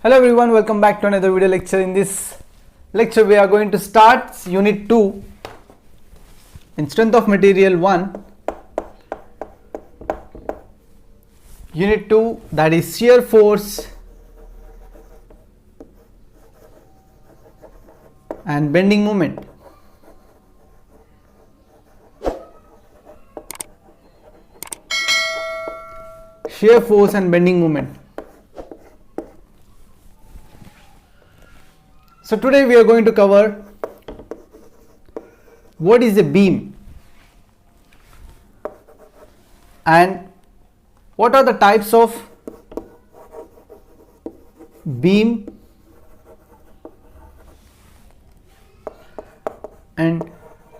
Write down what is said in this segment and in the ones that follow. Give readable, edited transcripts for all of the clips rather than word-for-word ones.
Hello everyone, welcome back to another video lecture. In this lecture we are going to start unit 2 in strength of material 1, unit 2, that is shear force and bending moment. Shear force and bending moment. So today we are going to cover what is a beam and what are the types of beam and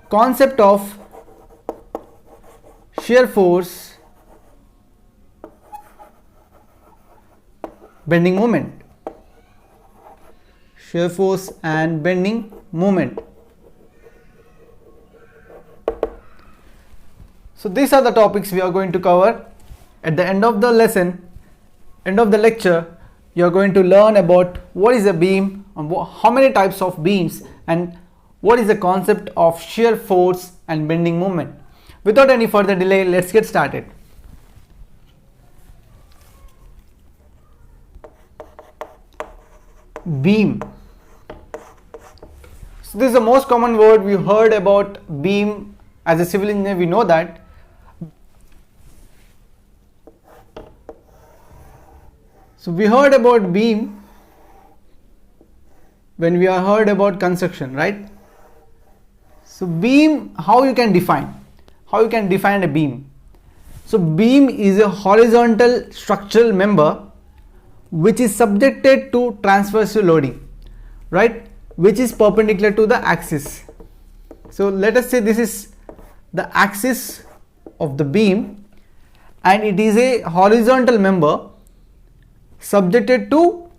concept of shear force, bending moment. Shear force and bending moment. So these are the topics we are going to cover. At the end of the lesson, end of the lecture, you are going to learn about what is a beam, and how many types of beams, and what is the concept of shear force and bending moment. Without any further delay, let's get started. Beam. So this is the most common word we heard about beam. As a civil engineer, we know that. So we heard about beam when we heard about construction, right? So beam, how you can define a beam? So beam is a horizontal structural member which is subjected to transverse loading, right, which is perpendicular to the axis. So let us say this is the axis of the beam and it is a horizontal member subjected to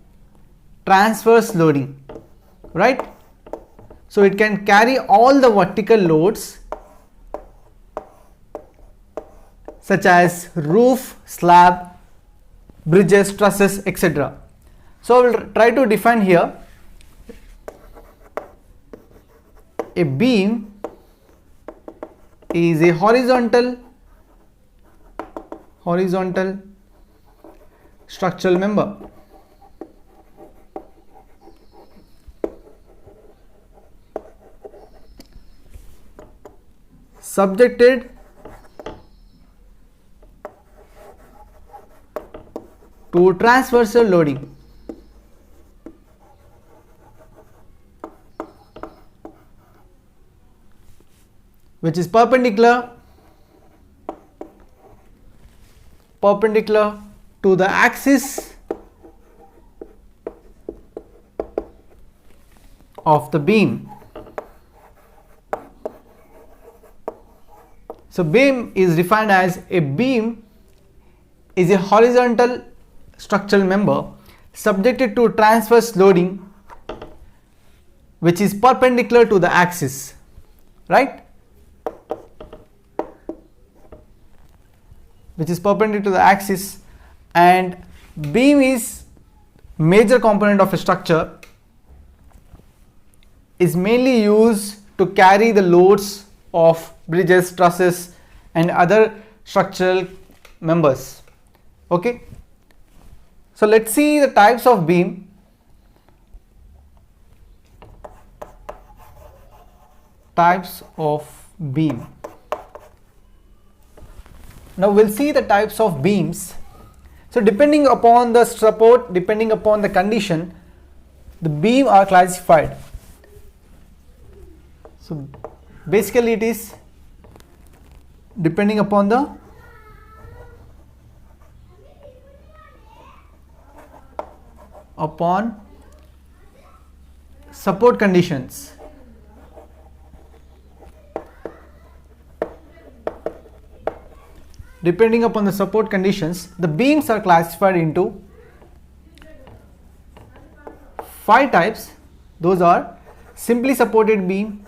transverse loading, right? So it can carry all the vertical loads such as roof, slab, bridges, trusses, etc. So I will try to define here. A beam is a horizontal structural member subjected to transversal loading. Which is perpendicular to the axis of the beam. So beam is defined as a beam is a horizontal structural member subjected to transverse loading which is perpendicular to the axis, right? Which is perpendicular to the axis, and beam is major component of a structure, is mainly used to carry the loads of bridges, trusses and other structural members. Okay, so let's see the types of beam. Types of beam. Now we'll see the types of beams. So depending upon the support, depending upon the condition, the beam are classified. So basically it is depending upon the support conditions. Depending upon the support conditions, the beams are classified into 5 types. Those are simply supported beam,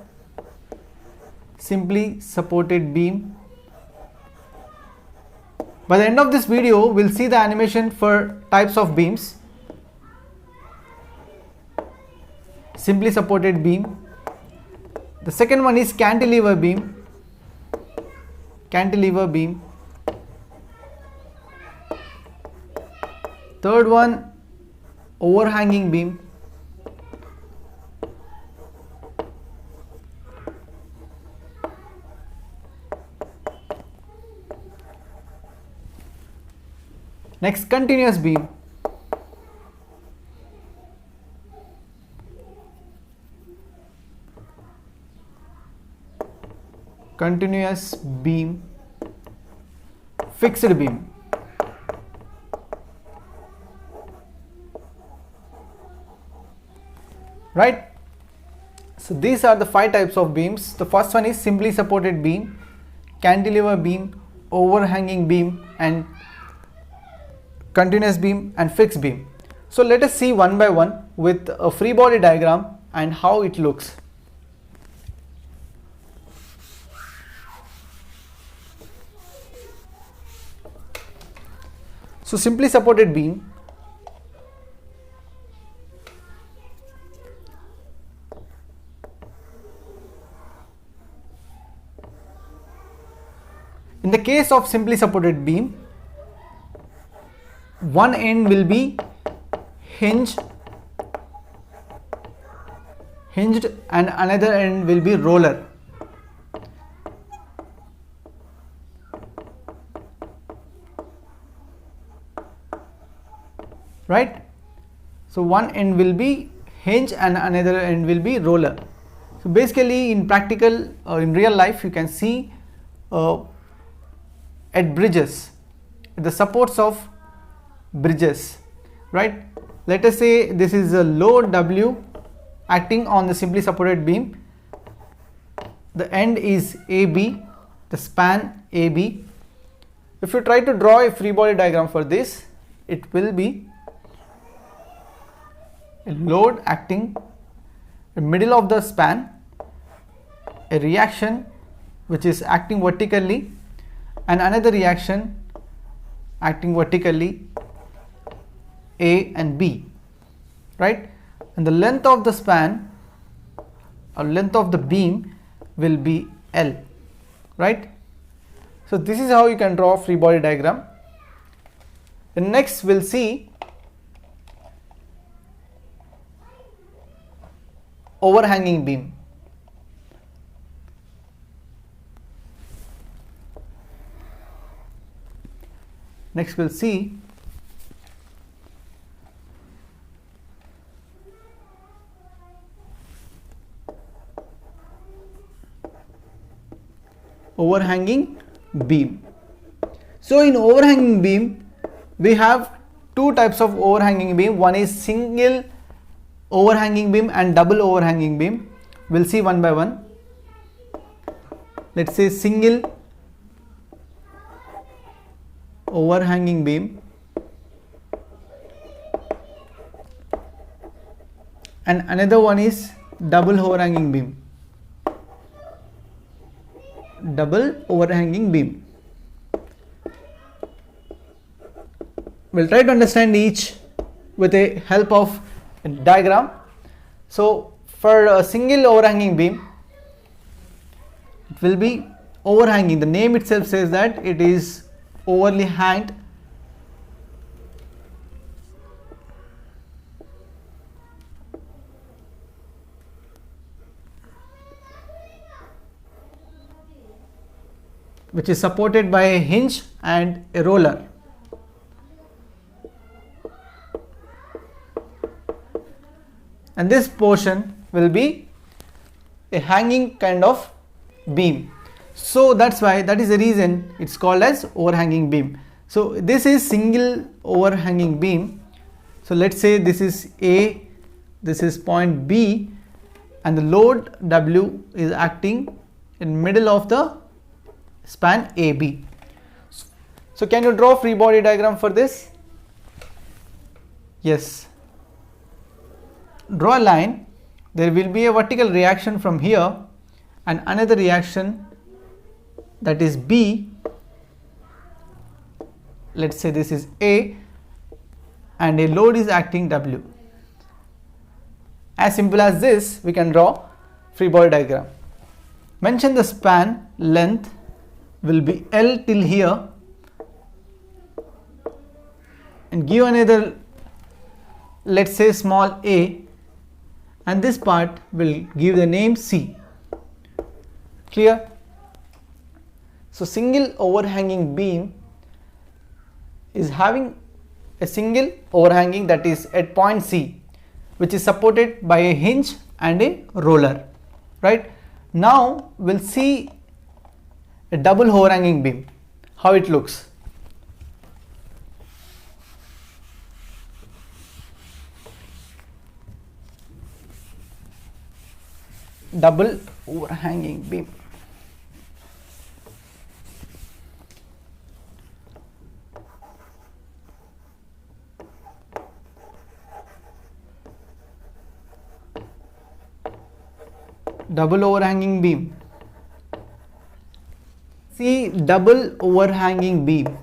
By the end of this video, we'll see the animation for types of beams. simply supported beam. The second one is cantilever beam. Cantilever beam. Third one, overhanging beam. Next, continuous beam. Continuous beam. Fixed beam. Right? So these are the 5 types of beams. The first one is simply supported beam, cantilever beam, overhanging beam, and continuous beam and fixed beam. So let us see one by one with a free body diagram and how it looks. So simply supported beam. In the case of simply supported beam, one end will be hinged and another end will be roller. Right? So one end will be hinge and another end will be roller. So basically in practical in real life you can see at bridges, the supports of bridges, right? Let us say this is a load W acting on the simply supported beam. The end is AB, the span AB. If you try to draw a free body diagram for this, it will be a load acting in the middle of the span, a reaction which is acting vertically, and another reaction acting vertically, A and B, right? And the length of the span or length of the beam will be L, right? So this is how you can draw a free body diagram. And next we'll see overhanging beam. Next we'll see overhanging beam. So in overhanging beam we have 2 types of overhanging beam. One is single overhanging beam and double overhanging beam. We'll see one by one. Let's say single overhanging beam and another one is double overhanging beam. Double overhanging beam. We'll try to understand each with the help of a diagram. So for a single overhanging beam, it will be overhanging. The name itself says that it is overly hanged. Which is supported by a hinge and a roller. And this portion will be a hanging kind of beam. So that is the reason it's called as overhanging beam. So this is single overhanging beam. So let's say this is A, this is point B, and the load W is acting in middle of the span AB. So can you draw free body diagram for this? Yes. Draw a line. There will be a vertical reaction from here and another reaction, that is B. Let's say this is A and a load is acting W, As simple as this, we can draw free body diagram. Mention the span length will be L till here, and give another, let's say, small a, and this part will give the name C. Clear? So single overhanging beam is having a single overhanging, that is at point C, which is supported by a hinge and a roller, right? Now we'll see a double overhanging beam, how it looks. Double overhanging beam. Double overhanging beam. See, double overhanging beam.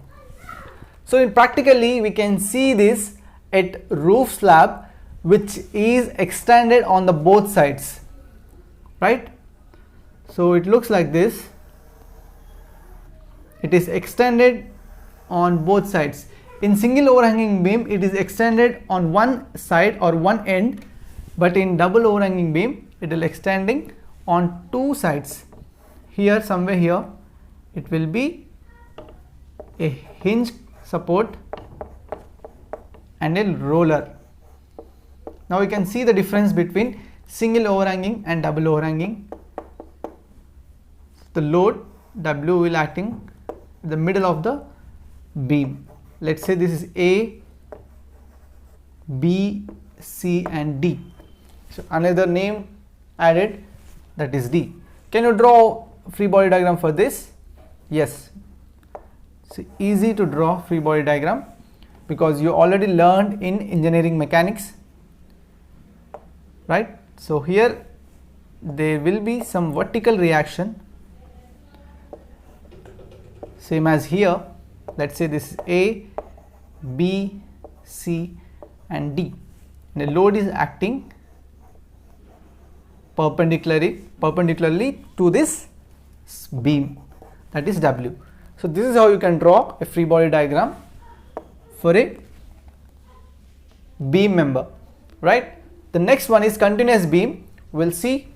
So in practically we can see this at roof slab, which is extended on the both sides, right? So it looks like this. It is extended on both sides. In single overhanging beam, it is extended on one side or one end, but in double overhanging beam, it will extending on two sides. Here, somewhere here, it will be a hinge support and a roller. Now we can see the difference between single overhanging and double overhanging. The load W will acting in the middle of the beam. Let's say this is A, B, C and D. So another name added, that is D. Can you draw free body diagram for this? Yes. So easy to draw free body diagram because you already learned in engineering mechanics, right? So here there will be some vertical reaction, same as here. Let's say this is A, B, C and D, and the load is acting perpendicularly to this beam, that is W. So this is how you can draw a free body diagram for a beam member, right? The next one is continuous beam. We'll see.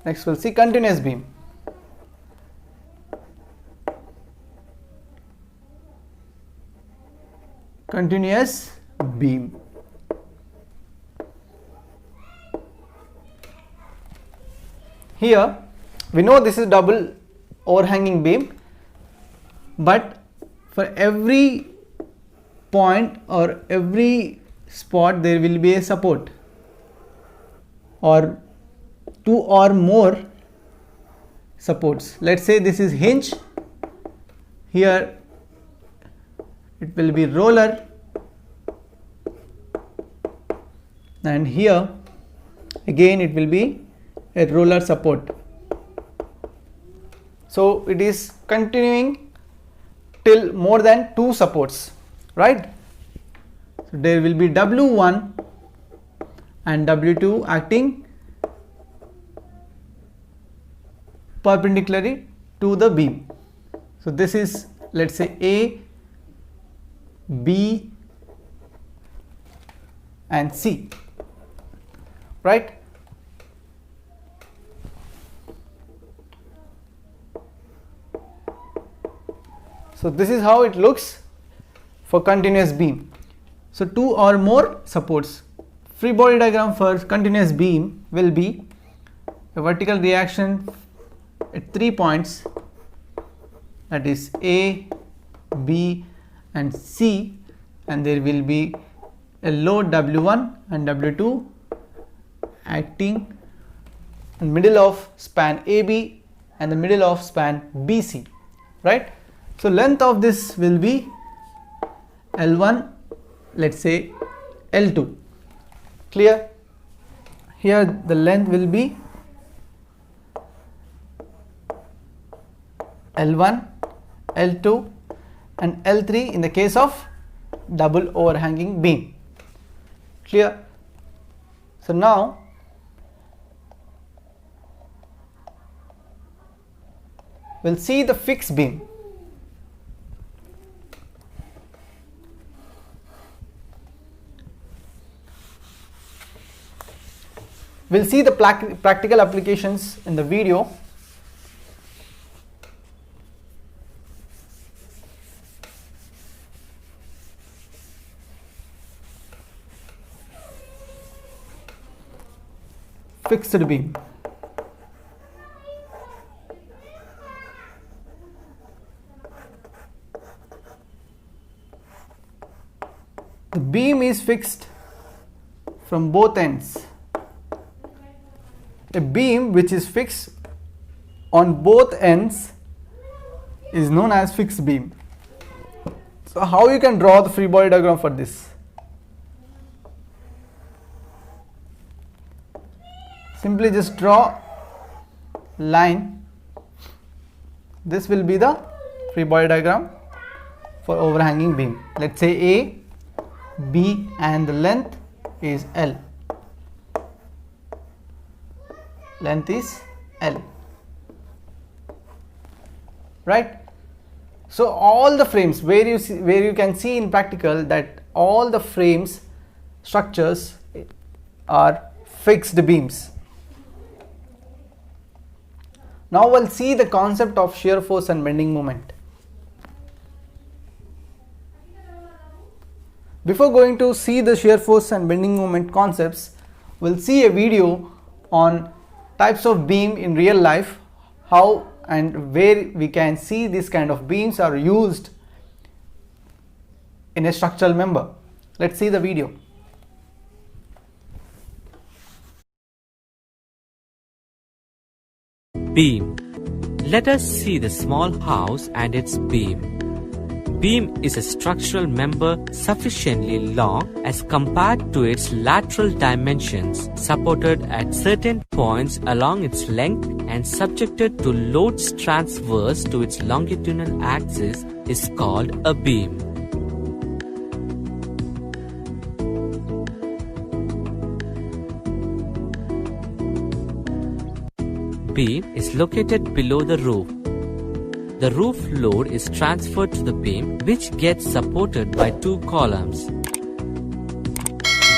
Next we'll see continuous beam. Continuous beam. Here we know this is double overhanging beam, but for every point or every spot there will be a support or two or more supports. Let's say this is hinge, here it will be roller, and here again it will be a roller support. So it is continuing till more than two supports, right? So there will be W1 and W2 acting perpendicularly to the beam. So this is, let's say, A, B and C, right? So this is how it looks for continuous beam. So two or more supports. Free body diagram for continuous beam will be a vertical reaction at 3 points, that is A, B and C, and there will be a load W1 and W2 acting in middle of span AB and the middle of span BC, right? So length of this will be L1, let's say L2. Clear? Here the length will be L1, L2 and L3 in the case of double overhanging beam. Clear? So now we'll see the fixed beam. We'll see the practical applications in the video. Fixed beam. The beam is fixed from both ends. A beam which is fixed on both ends is known as fixed beam. So how you can draw the free body diagram for this? Simply just draw line. This will be the free body diagram for overhanging beam. Let's say A, B and the length is L. Length is L, right? So all the frames where you can see in practical that all the frames structures are fixed beams. Now we'll see the concept of shear force and bending moment. Before going to see the shear force and bending moment concepts, we'll see a video on types of beam in real life, how and where we can see this kind of beams are used in a structural member. Let's see the video. Beam. Let us see the small house and its beam. Beam is a structural member sufficiently long as compared to its lateral dimensions, supported at certain points along its length and subjected to loads transverse to its longitudinal axis is called a beam. Beam is located below the roof. The roof load is transferred to the beam, which gets supported by two columns.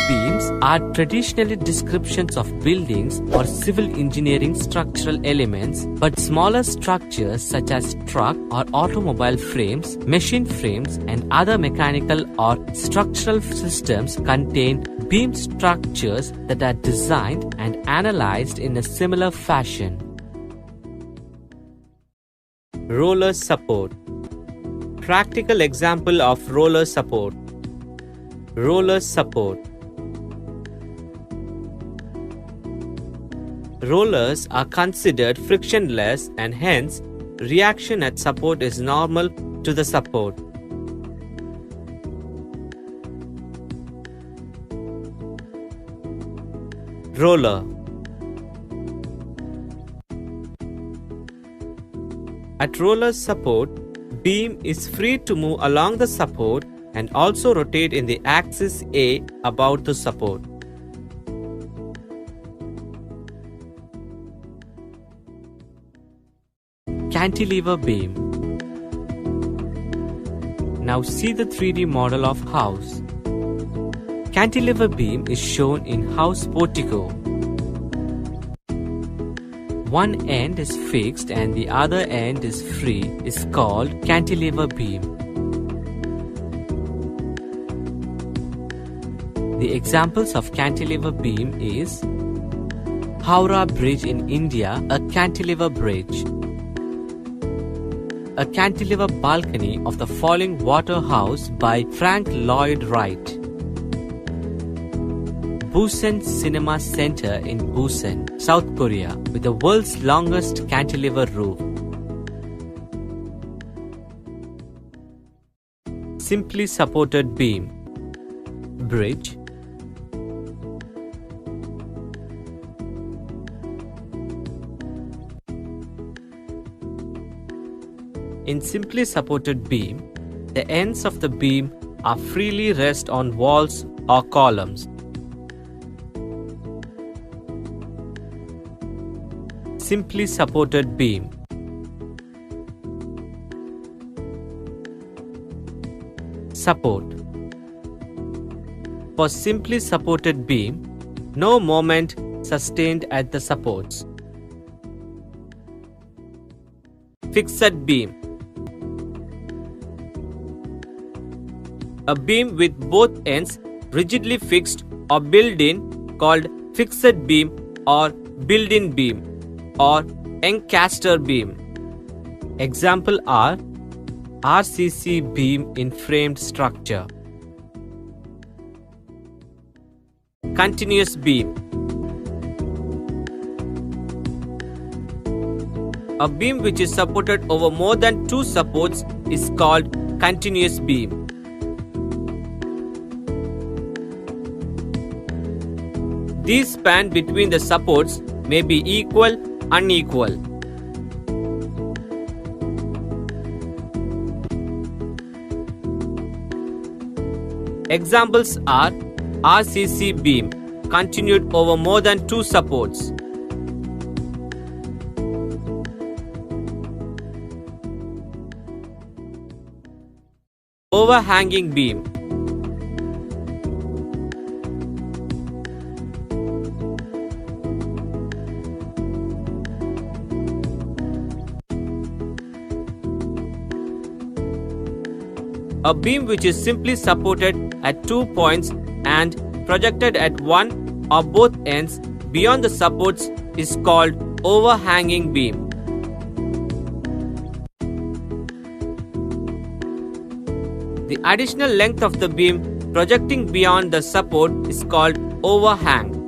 Beams are traditionally descriptions of buildings or civil engineering structural elements, but smaller structures such as truck or automobile frames, machine frames, and other mechanical or structural systems contain beam structures that are designed and analyzed in a similar fashion. Roller support. Practical example of roller support. Roller support. Rollers are considered frictionless and hence reaction at support is normal to the support. Roller. At roller support, beam is free to move along the support and also rotate in the axis A about the support. Cantilever beam. Now see the 3D model of house. Cantilever beam is shown in house portico. One end is fixed and the other end is free is called cantilever beam. The examples of cantilever beam is Howrah Bridge in India, a cantilever bridge. A cantilever balcony of the Falling Water House by Frank Lloyd Wright. Busan Cinema Center in Busan, South Korea, with the world's longest cantilever roof. simply supported beam, bridge, in simply supported beam, the ends of the beam are freely rest on walls or columns. Simply supported beam. Support. For simply supported beam, no moment sustained at the supports. Fixed beam. A beam with both ends rigidly fixed or built-in called fixed beam or built-in beam or encaster beam. Example are RCC beam in framed structure. Continuous beam. A beam which is supported over more than two supports is called continuous beam. These span between the supports may be equal, unequal. Examples are RCC beam, continued over more than two supports. Overhanging beam. A beam which is simply supported at 2 points and projected at one or both ends beyond the supports is called overhanging beam. The additional length of the beam projecting beyond the support is called overhang.